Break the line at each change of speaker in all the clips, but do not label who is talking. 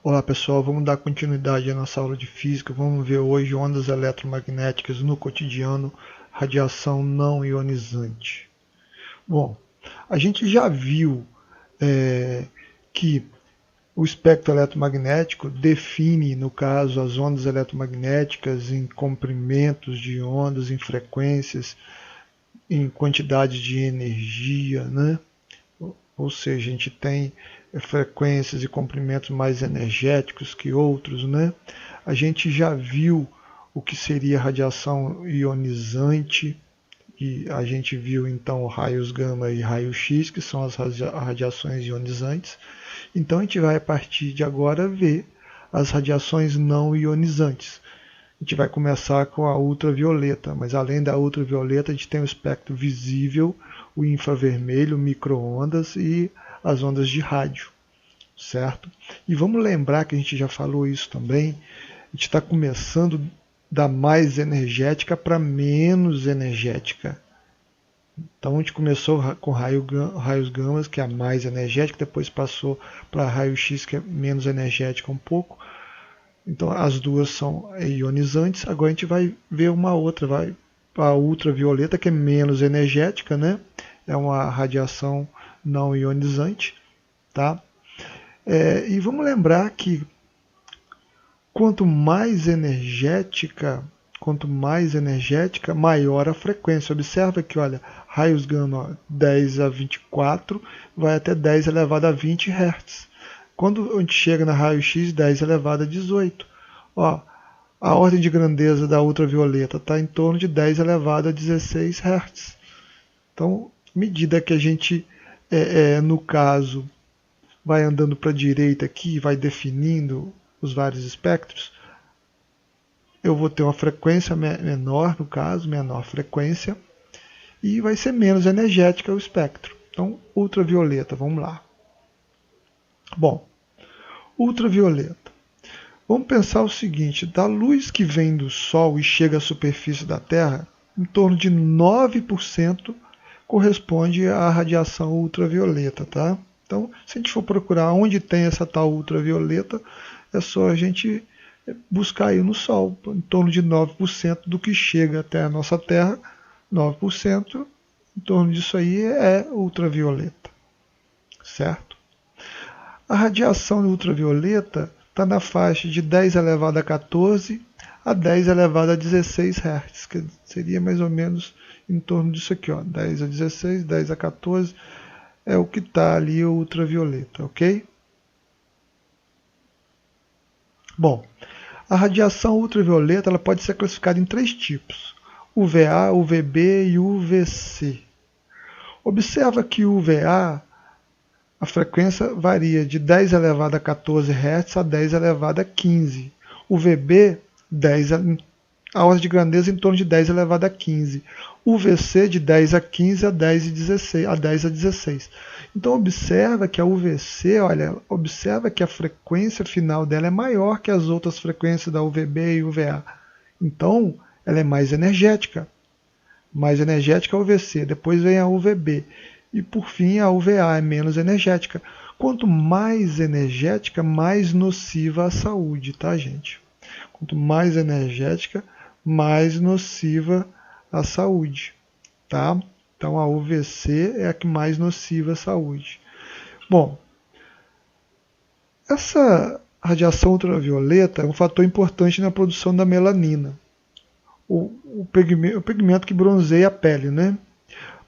Olá pessoal, vamos dar continuidade à nossa aula de física. Vamos ver hoje ondas eletromagnéticas no cotidiano, radiação não ionizante. Bom, a gente já viu que o espectro eletromagnético define, no caso, as ondas eletromagnéticas em comprimentos de ondas, em frequências, em quantidade de energia, né? Ou seja, a gente tem frequências e comprimentos mais energéticos que outros, né? A gente já viu o que seria radiação ionizante, e a gente viu então raios gama e raio X, que são as radiações ionizantes. Então a gente vai a partir de agora ver as radiações não ionizantes. A gente vai começar com a ultravioleta, mas além da ultravioleta a gente tem o espectro visível, o infravermelho, micro-ondas e as ondas de rádio, certo? E vamos lembrar que a gente já falou isso também, a gente está começando da mais energética para menos energética. Então a gente começou com raios gamas, que é a mais energética, depois passou para raio X, que é menos energética um pouco. Então as duas são ionizantes. Agora a gente vai ver uma outra, vai a ultravioleta, que é menos energética, né? É uma radiação não ionizante, tá? E vamos lembrar que quanto mais energética, maior a frequência. Observa que, olha, raios gama 10 a 24 vai até 10 elevado a 20 Hz. Quando a gente chega na raio-x, 10 elevado a 18. Ó, a ordem de grandeza da ultravioleta está em torno de 10 elevado a 16 Hz. Então, à medida que a gente, no caso, vai andando para a direita aqui, vai definindo os vários espectros, eu vou ter uma frequência menor, no caso, menor frequência, e vai ser menos energética o espectro. Então, ultravioleta, vamos lá. Bom, ultravioleta. Vamos pensar o seguinte, da luz que vem do Sol e chega à superfície da Terra, em torno de 9% corresponde à radiação ultravioleta, tá? Então, se a gente for procurar onde tem essa tal ultravioleta, é só a gente buscar aí no Sol, em torno de 9% do que chega até a nossa Terra, 9%, em torno disso aí é ultravioleta, certo? A radiação ultravioleta está na faixa de 10 elevado a 14 a 10 elevado a 16 Hz, que seria mais ou menos em torno disso aqui, ó, 10 a 16, 10 a 14, é o que está ali o ultravioleta, ok? Bom, a radiação ultravioleta ela pode ser classificada em três tipos: UVA, UVB e UVC. Observa que o UVA, a frequência varia de 10 elevado a 14 Hz a 10 elevado a 15. UVB, a ordem de grandeza em torno de 10 elevado a 15. UVC de 10 a 15 a 10 a 16. Então observa que a UVC, olha, observa que a frequência final dela é maior que as outras frequências da UVB e UVA. Então ela é mais energética. Mais energética é a UVC, depois vem a UVB e por fim a UVA é menos energética. Quanto mais energética, mais nociva à saúde, tá, gente? Quanto mais energética, mais nociva à saúde, tá? Então a UVC é a que mais nociva à saúde. Bom, essa radiação ultravioleta é um fator importante na produção da melanina, o pigmento que bronzeia a pele, né?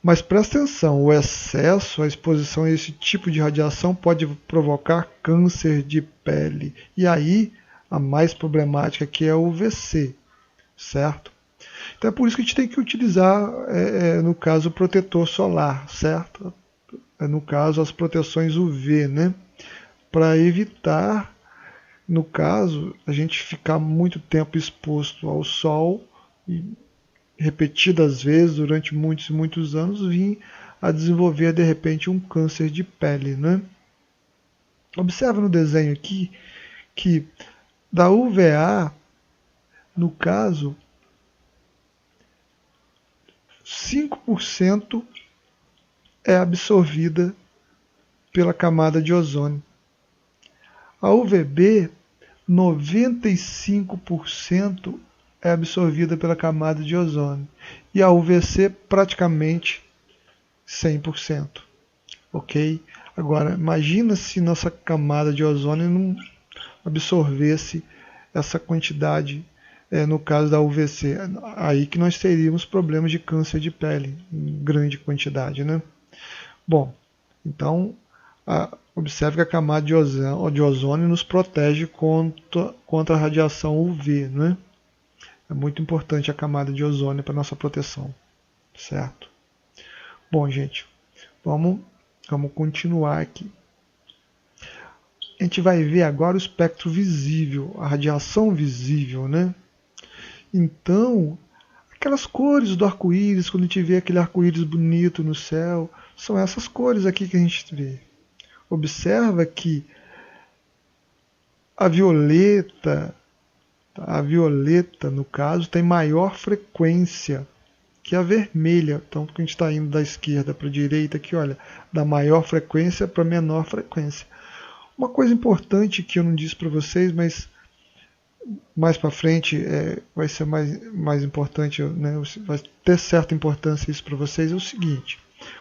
Mas presta atenção, o excesso, a exposição a esse tipo de radiação pode provocar câncer de pele. E aí, a mais problemática que é o UVC, certo? Então é por isso que a gente tem que utilizar, no caso, o protetor solar, certo? No caso, as proteções UV, né? Para evitar, no caso, a gente ficar muito tempo exposto ao sol e repetidas vezes durante muitos e muitos anos vir a desenvolver de repente um câncer de pele, né? Observa no desenho aqui que da UVA, no caso, 5% é absorvida pela camada de ozônio. A UVB, 95% é absorvida pela camada de ozônio. E a UVC, praticamente 100%. Ok? Agora, imagina se nossa camada de ozônio não absorvesse essa quantidade, no caso da UVC. Aí que nós teríamos problemas de câncer de pele, em grande quantidade, né? Bom, então, observe que a camada de ozônio nos protege contra a radiação UV, né? É muito importante a camada de ozônio para nossa proteção, certo? Bom, gente, vamos continuar aqui. A gente vai ver agora o espectro visível, a radiação visível, né? Então, aquelas cores do arco-íris, quando a gente vê aquele arco-íris bonito no céu, são essas cores aqui que a gente vê. Observa que a violeta, no caso, tem maior frequência que a vermelha. Então, a gente está indo da esquerda para a direita aqui, olha, da maior frequência para menor frequência. Uma coisa importante que eu não disse para vocês, mas mais para frente vai ser mais importante, né, vai ter certa importância isso para vocês, é o seguinte: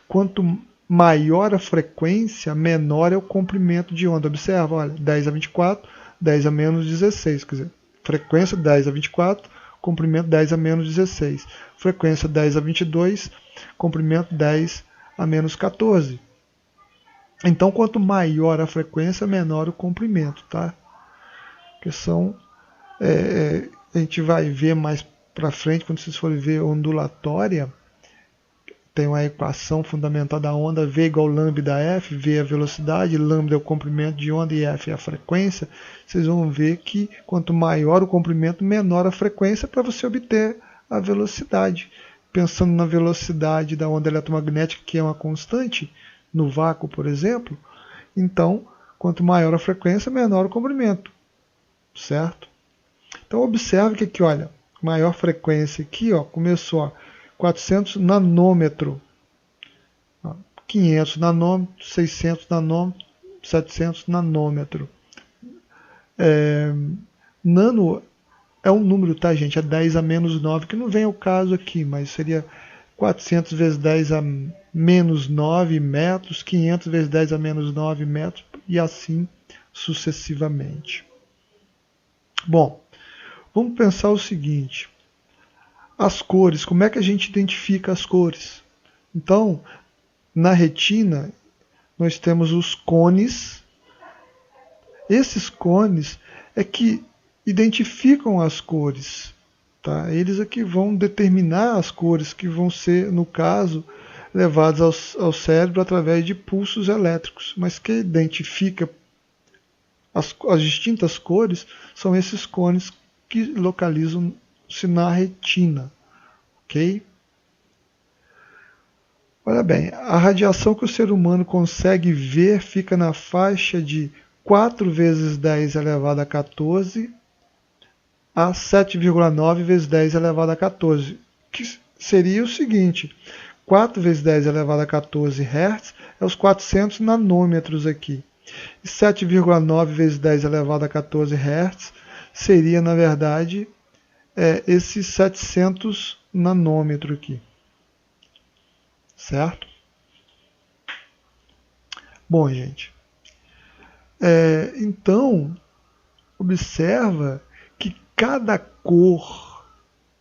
quanto maior a frequência, menor é o comprimento de onda. Observa, olha, 10 a 24, 10 a menos 16, quer dizer, frequência 10 a 24, comprimento 10 a menos 16. Frequência 10 a 22, comprimento 10 a menos 14. Então, quanto maior a frequência, menor o comprimento, tá? Que são, a gente vai ver mais para frente, quando vocês forem ver ondulatória, tem uma equação fundamental da onda, V igual lambda F, V é a velocidade, lambda é o comprimento de onda e F é a frequência. Vocês vão ver que quanto maior o comprimento, menor a frequência para você obter a velocidade. Pensando na velocidade da onda eletromagnética, que é uma constante, no vácuo, por exemplo, então, quanto maior a frequência, menor o comprimento, certo? Então, observe que aqui, olha, maior frequência aqui, ó, começou, ó, 400 nanômetro, 500 nanômetro, 600 nanômetro, 700 nanômetro. Nano é um número, tá, gente? É 10 a menos 9, que não vem ao caso aqui, mas seria 400 vezes 10 a menos 9 metros, 500 vezes 10 a menos 9 metros, e assim sucessivamente. Bom, vamos pensar o seguinte: as cores, como é que a gente identifica as cores? Então, na retina, nós temos os cones. Esses cones é que identificam as cores. Tá? Eles é que vão determinar as cores que vão ser, no caso, levadas ao cérebro através de pulsos elétricos. Mas que identifica as distintas cores são esses cones que localizam-se na retina. Ok? Olha bem, a radiação que o ser humano consegue ver fica na faixa de 4 vezes 10 elevado a 14 a 7,9 vezes 10 elevado a 14, que seria o seguinte: 4 vezes 10 elevado a 14 Hz é os 400 nanômetros aqui. E 7,9 vezes 10 elevado a 14 Hz seria, na verdade, esses 700 nanômetros aqui. Certo? Bom, gente, então, observa que cada cor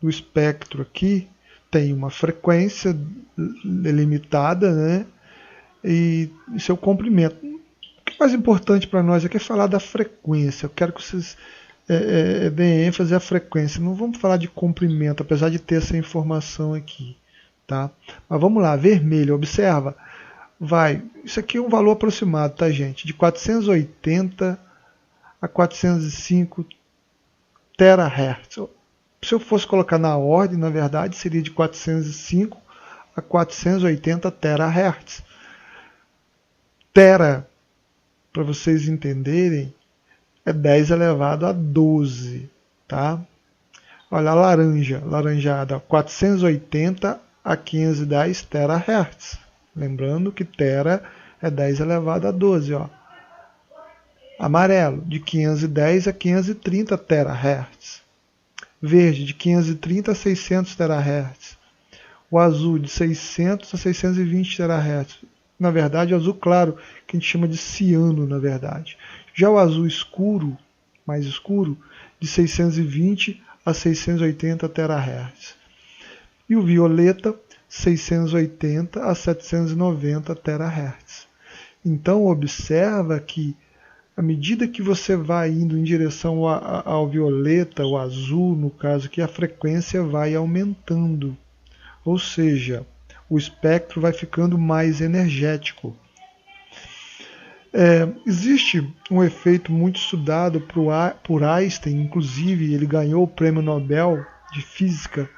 do espectro aqui tem uma frequência limitada, né, e seu comprimento. O que é mais importante para nós aqui é falar da frequência. Eu quero que vocês deem ênfase à frequência. Não vamos falar de comprimento, apesar de ter essa informação aqui. Tá? Mas vamos lá, vermelho, observa. Isso aqui é um valor aproximado, tá, gente? De 480 a 405 terahertz. Se eu fosse colocar na ordem, na verdade, seria de 405 a 480 terahertz. Tera, para vocês entenderem, é 10 elevado a 12, tá? Olha a laranjada, 480 a 510 terahertz. Lembrando que tera é 10 elevado a 12, ó. Amarelo, de 510 a 530 terahertz. Verde, de 530 a 600 terahertz. O azul, de 600 a 620 terahertz. Na verdade, o azul claro, que a gente chama de ciano, na verdade. Já o azul escuro, mais escuro, de 620 a 680 terahertz. E o violeta, 680 a 790 terahertz. Então, observa que à medida que você vai indo em direção ao violeta, o azul, no caso aqui, a frequência vai aumentando. Ou seja, o espectro vai ficando mais energético. Existe um efeito muito estudado por Einstein, inclusive ele ganhou o prêmio Nobel de Física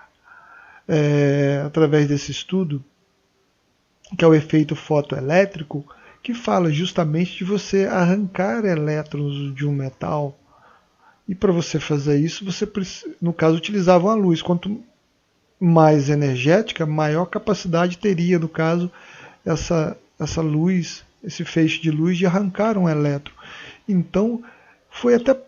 através desse estudo, que é o efeito fotoelétrico, que fala justamente de você arrancar elétrons de um metal. E para você fazer isso, você, no caso, utilizava uma luz. Quanto mais energética, maior capacidade teria, no caso, essa luz, esse feixe de luz de arrancar um elétron. Então, foi até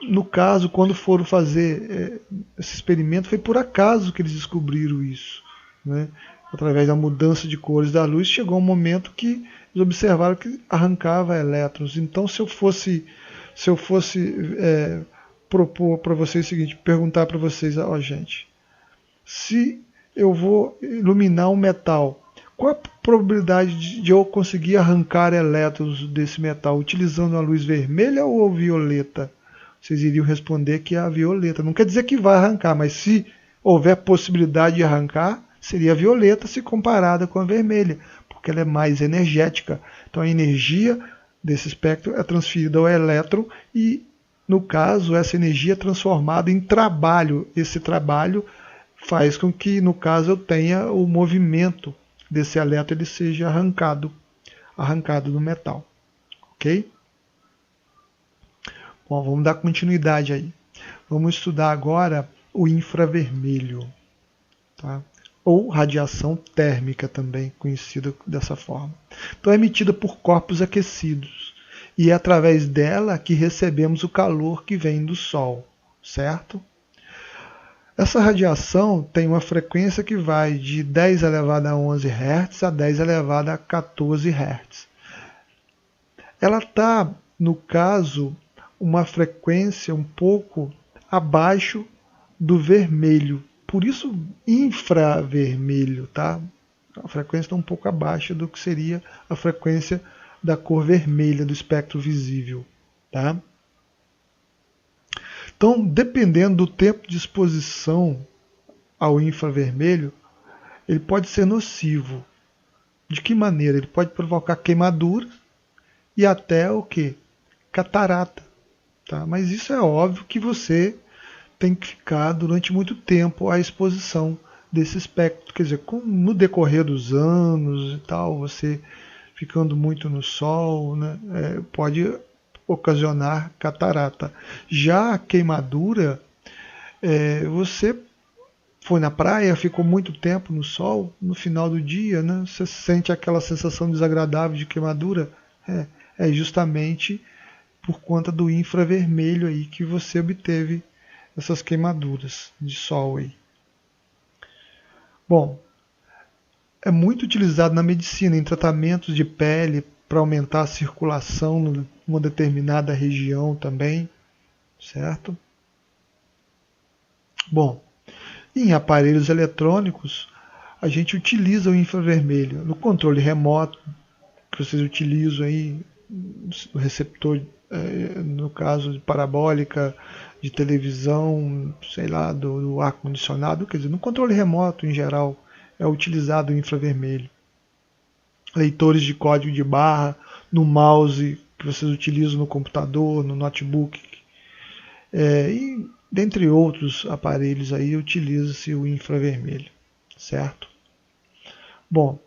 no caso, quando foram fazer esse experimento, foi por acaso que eles descobriram isso, né? Através da mudança de cores da luz, chegou um momento que eles observaram que arrancava elétrons. Então, se eu fosse propor para vocês o seguinte, perguntar para vocês, gente, se eu vou iluminar um metal, qual a probabilidade de eu conseguir arrancar elétrons desse metal utilizando a luz vermelha ou violeta? Vocês iriam responder que é a violeta. Não quer dizer que vai arrancar, mas se houver possibilidade de arrancar, seria a violeta se comparada com a vermelha, porque ela é mais energética. Então a energia desse espectro é transferida ao elétron e, no caso, essa energia é transformada em trabalho. Esse trabalho faz com que, no caso, eu tenha o movimento desse elétron, ele seja arrancado do metal. Ok? Bom, vamos dar continuidade aí. Vamos estudar agora o infravermelho, tá? Ou radiação térmica também, conhecida dessa forma. Então é emitida por corpos aquecidos e é através dela que recebemos o calor que vem do Sol, certo? Essa radiação tem uma frequência que vai de 10 elevado a 11 Hz a 10 elevado a 14 Hz. Ela está, no caso, uma frequência um pouco abaixo do vermelho. Por isso, infravermelho, tá? A frequência está um pouco abaixo do que seria a frequência da cor vermelha do espectro visível, tá? Então, dependendo do tempo de exposição ao infravermelho, ele pode ser nocivo. De que maneira? Ele pode provocar queimadura e até o que? Catarata. Tá? Mas isso é óbvio que você tem que ficar durante muito tempo à exposição desse espectro. Quer dizer, no decorrer dos anos e tal, você ficando muito no sol, né, pode ocasionar catarata. Já a queimadura, você foi na praia, ficou muito tempo no sol, no final do dia, né, você sente aquela sensação desagradável de queimadura, é justamente por conta do infravermelho aí que você obteve essas queimaduras de sol aí. Bom, é muito utilizado na medicina, em tratamentos de pele, para aumentar a circulação numa determinada região também, certo? Bom, em aparelhos eletrônicos, a gente utiliza o infravermelho. No controle remoto, que vocês utilizam aí, o receptor, no caso de parabólica, de televisão, sei lá, do ar-condicionado, quer dizer, no controle remoto em geral, é utilizado o infravermelho. Leitores de código de barra, no mouse que vocês utilizam no computador, no notebook, e dentre outros aparelhos aí utiliza-se o infravermelho, certo? Bom,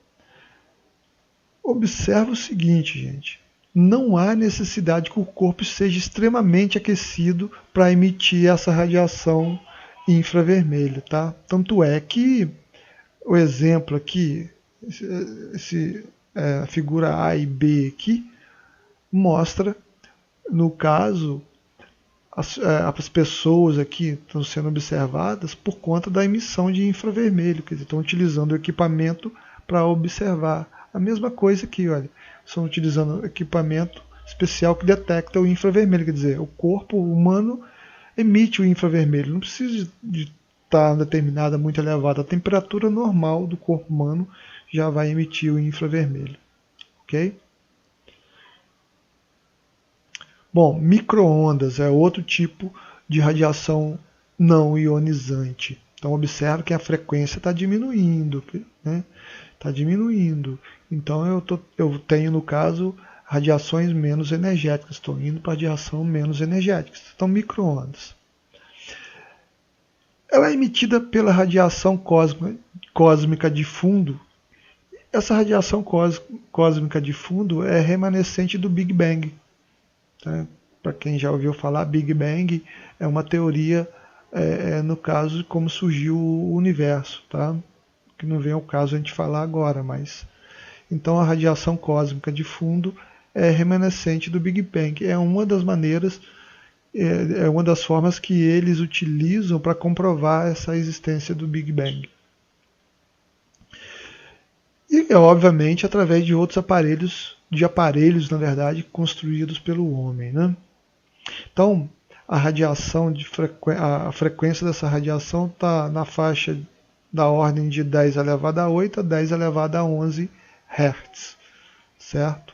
observa o seguinte, gente. Não há necessidade que o corpo seja extremamente aquecido para emitir essa radiação infravermelha, tá? Tanto é que o exemplo aqui, a figura A e B aqui, mostra no caso, as pessoas aqui estão sendo observadas por conta da emissão de infravermelho, quer dizer, estão utilizando o equipamento para observar. A mesma coisa aqui, olha, estão utilizando equipamento especial que detecta o infravermelho, quer dizer, o corpo humano emite o infravermelho, não precisa de estar determinada muito elevada, a temperatura normal do corpo humano já vai emitir o infravermelho, ok? Bom, microondas é outro tipo de radiação não ionizante. Então observe que a frequência está diminuindo, né? Está diminuindo. Então eu tenho, no caso, radiações menos energéticas. Estou indo para radiação menos energéticas. Então, microondas. Ela é emitida pela radiação cósmica de fundo. Essa radiação cósmica de fundo é remanescente do Big Bang. Tá? Para quem já ouviu falar, Big Bang é uma teoria, no caso, de como surgiu o universo. Tá? Que não vem ao caso a gente falar agora, mas... Então a radiação cósmica de fundo é remanescente do Big Bang. É uma das maneiras, é uma das formas que eles utilizam para comprovar essa existência do Big Bang. E obviamente através de outros aparelhos, na verdade, construídos pelo homem, né? Então, a radiação a frequência dessa radiação está na faixa da ordem de 10 elevado a 8 a 10 elevado a 11 Hz, certo?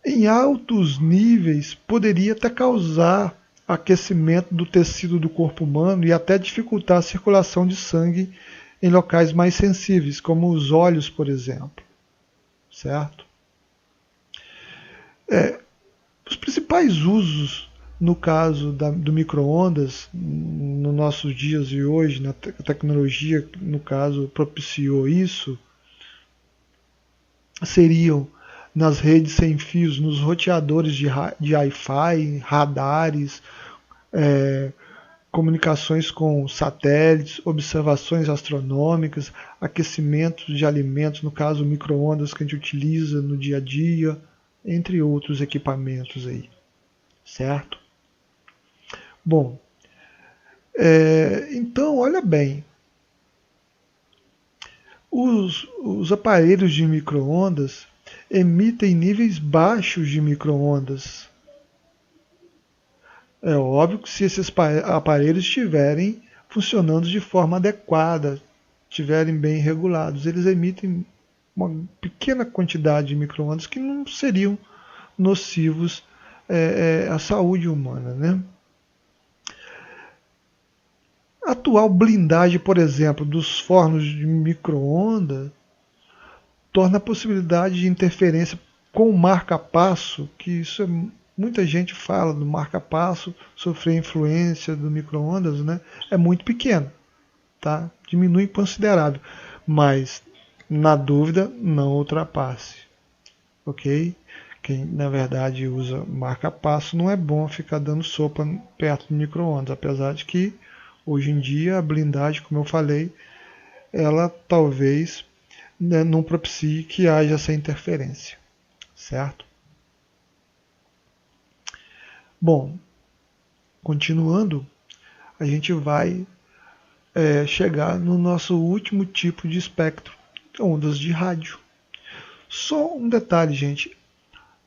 Em altos níveis, poderia até causar aquecimento do tecido do corpo humano e até dificultar a circulação de sangue em locais mais sensíveis, como os olhos, por exemplo, certo? Os principais usos, no caso do micro-ondas, nos nossos dias de hoje, na tecnologia, no caso, propiciou isso, seriam nas redes sem fios, nos roteadores de Wi-Fi, radares, é, comunicações com satélites, observações astronômicas, aquecimento de alimentos, no caso micro-ondas que a gente utiliza no dia a dia, entre outros equipamentos aí, certo? Bom, então olha bem, os aparelhos de micro-ondas emitem níveis baixos de micro-ondas. É óbvio que se esses aparelhos estiverem funcionando de forma adequada, estiverem bem regulados, eles emitem uma pequena quantidade de micro-ondas que não seriam nocivos à saúde humana, né? A atual blindagem, por exemplo, dos fornos de micro-ondas torna a possibilidade de interferência com o marca-passo, que isso muita gente fala do marca-passo, sofrer influência do micro-ondas, né? É muito pequeno, tá? Diminui considerável, mas na dúvida não ultrapasse, ok? Quem na verdade usa marca-passo não é bom ficar dando sopa perto do micro-ondas, apesar de que hoje em dia a blindagem, como eu falei, ela talvez, né, não propicie que haja essa interferência, certo? Bom, continuando, a gente vai chegar no nosso último tipo de espectro, ondas de rádio. Só um detalhe, gente,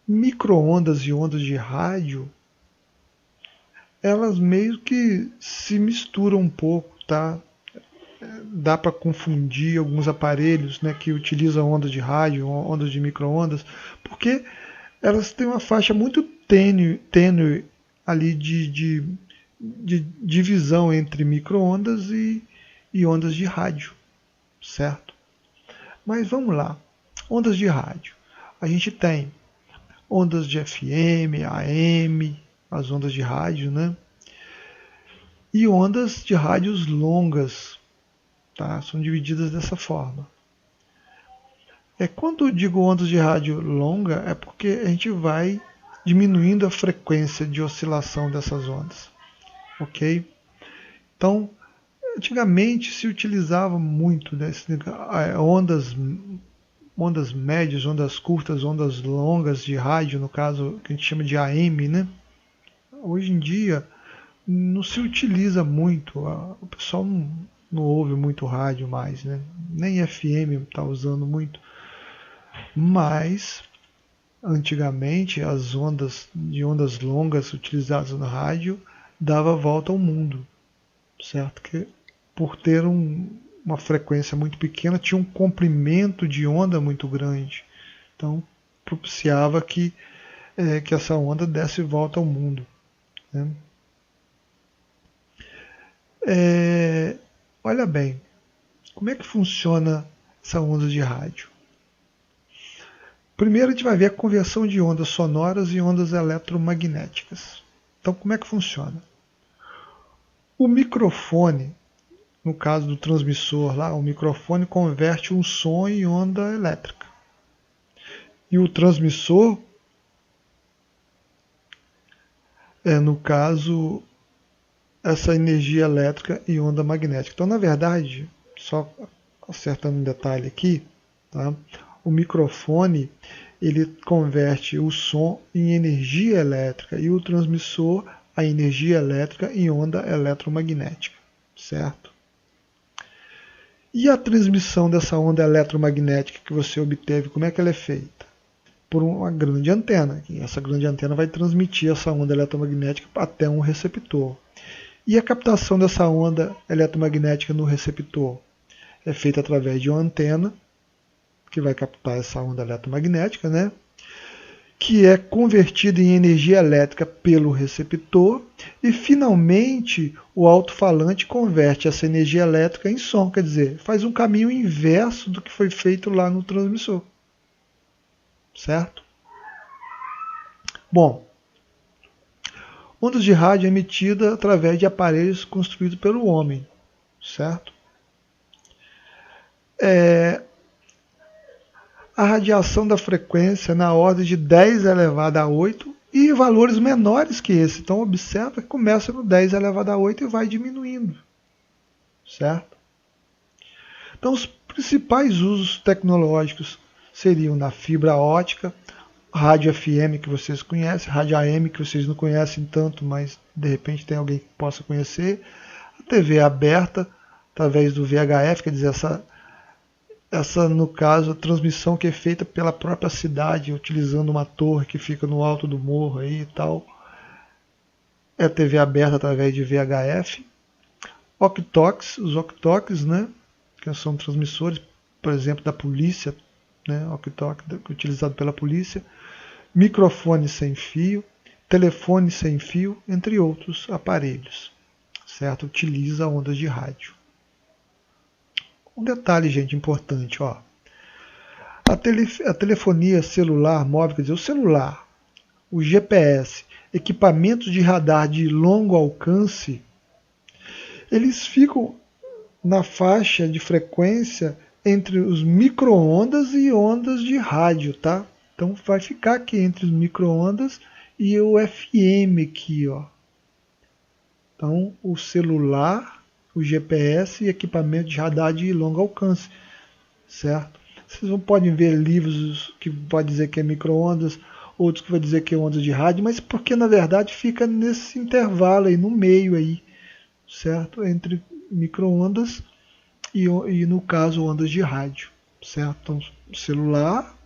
micro-ondas e ondas de rádio, elas meio que se misturam um pouco, tá? Dá para confundir alguns aparelhos, né, que utilizam ondas de rádio, ondas de micro-ondas, porque elas têm uma faixa muito tênue ali de divisão entre micro-ondas e ondas de rádio, certo? Mas vamos lá, ondas de rádio. A gente tem ondas de FM, AM, as ondas de rádio, né? E ondas de rádios longas, tá? São divididas dessa forma. Quando eu digo ondas de rádio longa, é porque a gente vai diminuindo a frequência de oscilação dessas ondas, ok? Então, antigamente se utilizava muito, né, ondas ondas médias, ondas curtas, ondas longas de rádio, no caso que a gente chama de AM, né? Hoje em dia não se utiliza muito, o pessoal não ouve muito rádio mais, né? Nem FM está usando muito, mas antigamente as ondas longas utilizadas no rádio dava volta ao mundo, certo? Que por ter uma frequência muito pequena tinha um comprimento de onda muito grande, então propiciava que essa onda desse volta ao mundo, né? Olha bem, como é que funciona essa onda de rádio? Primeiro a gente vai ver a conversão de ondas sonoras e ondas eletromagnéticas. Então como é que funciona? O microfone, no caso do transmissor lá, o microfone converte um som em onda elétrica. E o transmissor, no caso, essa energia elétrica em onda magnética. Então, na verdade, só acertando um detalhe aqui, tá? O microfone ele converte o som em energia elétrica e o transmissor a energia elétrica em onda eletromagnética, certo? E a transmissão dessa onda eletromagnética que você obteve, como é que ela é feita? Por uma grande antena. E essa grande antena vai transmitir essa onda eletromagnética até um receptor. E a captação dessa onda eletromagnética no receptor é feita através de uma antena que vai captar essa onda eletromagnética, né? Que é convertida em energia elétrica pelo receptor e finalmente o alto-falante converte essa energia elétrica em som, quer dizer, faz um caminho inverso do que foi feito lá no transmissor, certo? Bom, ondas de rádio é emitida através de aparelhos construídos pelo homem, certo? A radiação da frequência é na ordem de 10 elevado a 8 e valores menores que esse. Então observa que começa no 10 elevado a 8 e vai diminuindo, certo? Então os principais usos tecnológicos seriam na fibra ótica, rádio FM que vocês conhecem, rádio AM que vocês não conhecem tanto, mas de repente tem alguém que possa conhecer, a TV aberta através do VHF, quer dizer, essa, no caso, a transmissão que é feita pela própria cidade, utilizando uma torre que fica no alto do morro aí e tal. É TV aberta através de VHF. Octox, os Octox, né, que são transmissores, por exemplo, da polícia, né, Octox, utilizado pela polícia. Microfone sem fio, telefone sem fio, entre outros aparelhos, certo? Utiliza ondas de rádio. Um detalhe, gente, importante, ó. A telefonia celular móvel, quer dizer, o celular, o GPS, equipamentos de radar de longo alcance, eles ficam na faixa de frequência entre os micro-ondas e ondas de rádio, tá? Então vai ficar aqui entre os micro-ondas e o FM aqui, ó. Então o celular, o GPS e equipamento de radar de longo alcance, certo? Vocês não podem ver livros que vai dizer que é micro-ondas, outros que vai dizer que é ondas de rádio, mas porque na verdade fica nesse intervalo aí, no meio aí, certo? Entre micro-ondas e no caso ondas de rádio, certo? Então celular,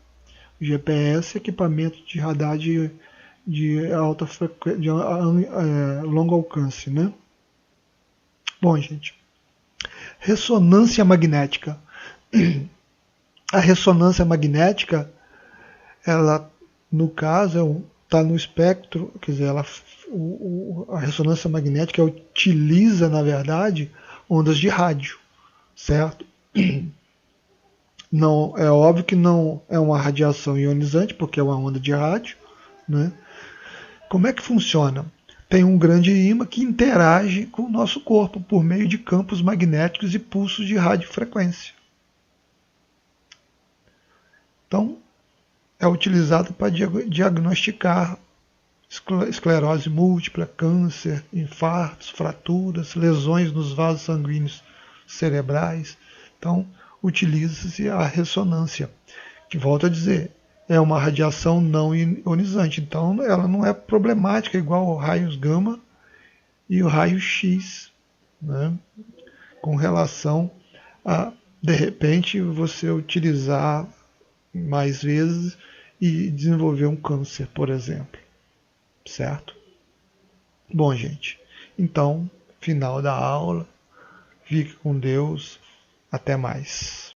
GPS, equipamento de radar de alta frequência, de longo alcance, né? Bom, gente, ressonância magnética. A ressonância magnética, ela, no caso, está no espectro, quer dizer, a ressonância magnética utiliza, na verdade, ondas de rádio, certo? Não, é óbvio que não é uma radiação ionizante, porque é uma onda de rádio, né? Como é que funciona? Tem um grande ímã que interage com o nosso corpo por meio de campos magnéticos e pulsos de radiofrequência. Então, é utilizado para diagnosticar esclerose múltipla, câncer, infartos, fraturas, lesões nos vasos sanguíneos cerebrais. Então, utiliza-se a ressonância, Volto a dizer, é uma radiação não ionizante, então ela não é problemática igual o raios gama e o raio X, né? Com relação a, de repente, você utilizar mais vezes e desenvolver um câncer, por exemplo, certo? Bom, gente, então, final da aula, fique com Deus, até mais.